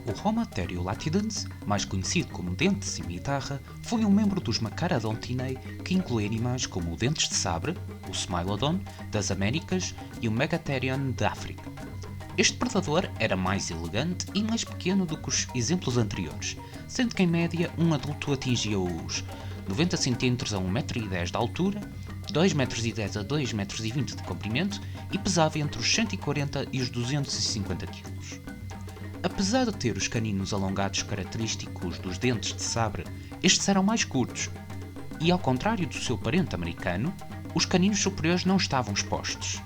O Homo latidens, mais conhecido como dente de cimitarra, foi um membro dos Macaradontinae que inclui animais como o dentes de sabre, o Smilodon, das Américas e o Megatherium da África. Este predador era mais elegante e mais pequeno do que os exemplos anteriores, sendo que em média um adulto atingia os 90 cm a 1,10 m de altura, 2,10 m a 2,20 m de comprimento e pesava entre os 140 e os 250 kg. Apesar de ter os caninos alongados característicos dos dentes de sabre, estes eram mais curtos e, ao contrário do seu parente americano, os caninos superiores não estavam expostos.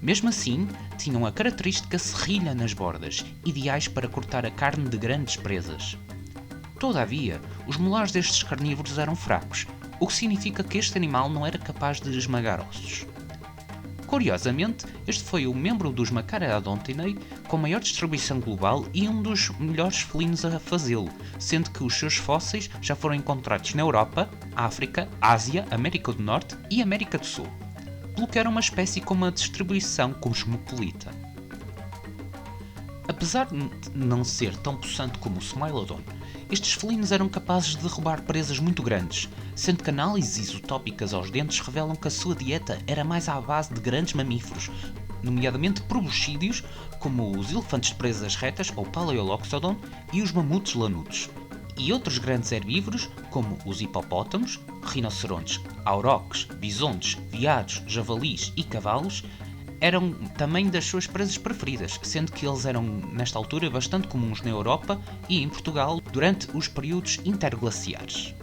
Mesmo assim, tinham a característica serrilha nas bordas, ideais para cortar a carne de grandes presas. Todavia, os molares destes carnívoros eram fracos, o que significa que este animal não era capaz de esmagar ossos. Curiosamente, este foi o membro dos Macaradontinae com maior distribuição global e um dos melhores felinos a fazê-lo, sendo que os seus fósseis já foram encontrados na Europa, África, Ásia, América do Norte e América do Sul, pelo que era uma espécie com uma distribuição cosmopolita. Apesar de não ser tão possante como o Smilodon, estes felinos eram capazes de derrubar presas muito grandes, sendo que análises isotópicas aos dentes revelam que a sua dieta era mais à base de grandes mamíferos, nomeadamente proboscídeos, como os elefantes de presas retas ou Paleoloxodon e os mamutes lanudos, e outros grandes herbívoros, como os hipopótamos, rinocerontes, auroques, bisontes, veados, javalis e cavalos, eram também das suas presas preferidas, sendo que eles eram, nesta altura, bastante comuns na Europa e em Portugal durante os períodos interglaciares.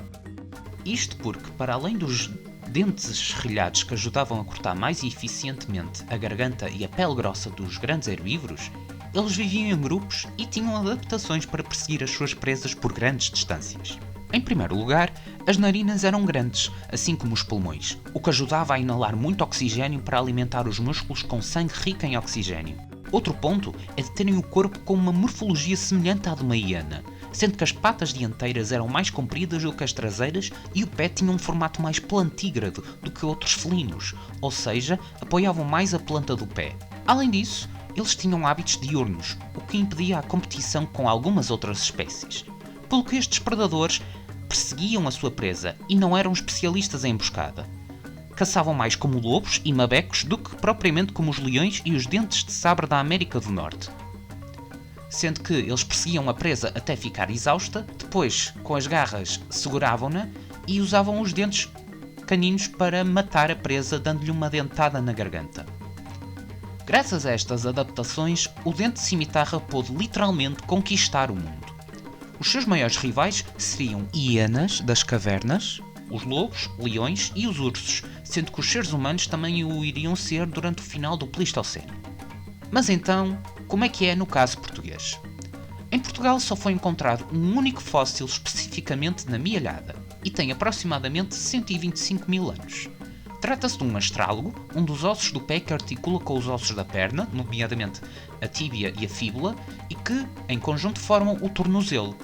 Isto porque, para além dos dentes esserrilhados que ajudavam a cortar mais eficientemente a garganta e a pele grossa dos grandes herbívoros, eles viviam em grupos e tinham adaptações para perseguir as suas presas por grandes distâncias. Em primeiro lugar, as narinas eram grandes, assim como os pulmões, o que ajudava a inalar muito oxigênio para alimentar os músculos com sangue rico em oxigênio. Outro ponto é de terem o corpo com uma morfologia semelhante à de uma hiena, sendo que as patas dianteiras eram mais compridas do que as traseiras e o pé tinha um formato mais plantígrado do que outros felinos, ou seja, apoiavam mais a planta do pé. Além disso, eles tinham hábitos diurnos, o que impedia a competição com algumas outras espécies, pelo que estes predadores perseguiam a sua presa e não eram especialistas em emboscada. Caçavam mais como lobos e mabecos do que propriamente como os leões e os dentes de sabre da América do Norte. Sendo que eles perseguiam a presa até ficar exausta, depois, com as garras, seguravam-na e usavam os dentes caninos para matar a presa, dando-lhe uma dentada na garganta. Graças a estas adaptações, o dente de cimitarra pôde literalmente conquistar o mundo. Os seus maiores rivais seriam hienas das cavernas, os lobos, leões e os ursos, sendo que os seres humanos também o iriam ser durante o final do Pleistoceno. Mas então, como é que é no caso português? Em Portugal só foi encontrado um único fóssil especificamente na Mialhada e tem aproximadamente 125 mil anos. Trata-se de um astrálogo, um dos ossos do pé que articula com os ossos da perna, nomeadamente a tíbia e a fíbula, e que, em conjunto, formam o tornozelo.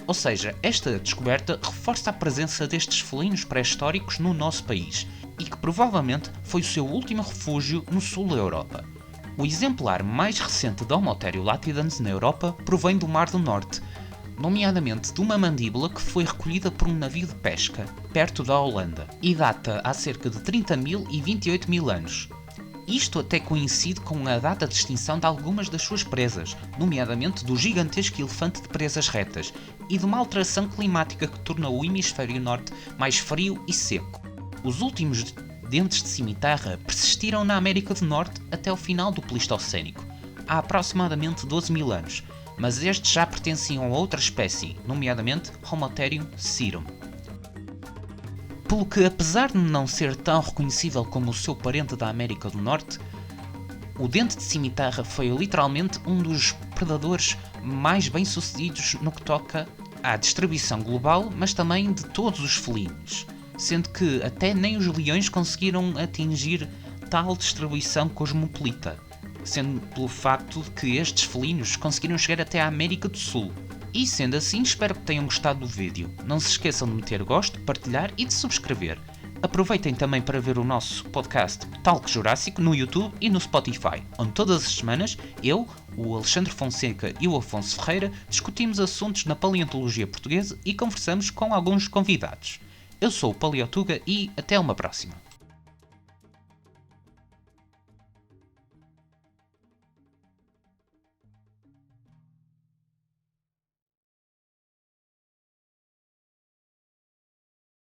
Ou seja, esta descoberta reforça a presença destes felinos pré-históricos no nosso país, e que provavelmente foi o seu último refúgio no sul da Europa. O exemplar mais recente de Homo latidens na Europa provém do Mar do Norte, nomeadamente de uma mandíbula que foi recolhida por um navio de pesca, perto da Holanda, e data há cerca de 30 mil e 28 mil anos. Isto até coincide com a data de extinção de algumas das suas presas, nomeadamente do gigantesco elefante de presas retas, e de uma alteração climática que torna o hemisfério norte mais frio e seco. Os últimos dentes de cimitarra persistiram na América do Norte até o final do Pleistocénico, há aproximadamente 12 mil anos, mas estes já pertenciam a outra espécie, nomeadamente Homo serum. Pelo que, apesar de não ser tão reconhecível como o seu parente da América do Norte, o dente de cimitarra foi literalmente um dos predadores mais bem-sucedidos no que toca à distribuição global, mas também de todos os felinos, sendo que até nem os leões conseguiram atingir tal distribuição cosmopolita, sendo pelo facto de que estes felinos conseguiram chegar até a América do Sul. E sendo assim, espero que tenham gostado do vídeo. Não se esqueçam de meter gosto, partilhar e de subscrever. Aproveitem também para ver o nosso podcast Talk Jurássico no YouTube e no Spotify, onde todas as semanas eu, o Alexandre Fonseca e o Afonso Ferreira, discutimos assuntos na paleontologia portuguesa e conversamos com alguns convidados. Eu sou o Paleotuga e até uma próxima.